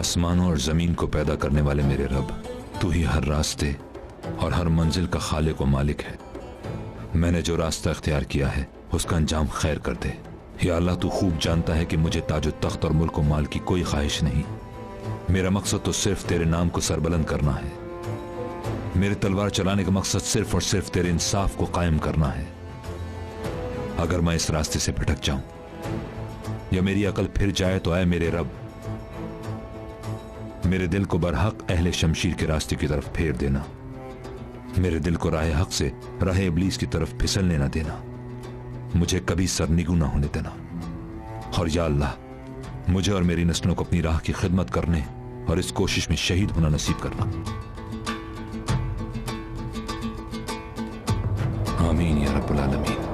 आसमानों और जमीन को पैदा करने वाले मेरे रब, तू ही हर रास्ते और हर मंजिल का खालिक व मालिक है। मैंने जो रास्ता इख्तियार किया है उसका अंजाम खैर कर दे। या अल्लाह, तू खूब जानता है कि मुझे ताजो तख्त और मुल्क व माल की कोई ख्वाहिश नहीं। मेरा मकसद तो सिर्फ तेरे नाम को सरबुलंद करना है। मेरे तलवार चलाने का मकसद सिर्फ और सिर्फ तेरे इंसाफ को कायम करना है। अगर मैं इस रास्ते से भटक जाऊं या मेरी अकल फिर जाए तो आए मेरे रब, मेरे दिल को बरहक अहले शमशीर के रास्ते की तरफ फेर देना। मेरे दिल को राह हक से राह इब्लीस की तरफ फिसलने ना देना। मुझे कभी सरनिगू ना होने देना। और या अल्लाह, मुझे और मेरी नस्लों को अपनी राह की खिदमत करने और इस कोशिश में शहीद होना नसीब करना। आमीन या रब्बुल आलमीन।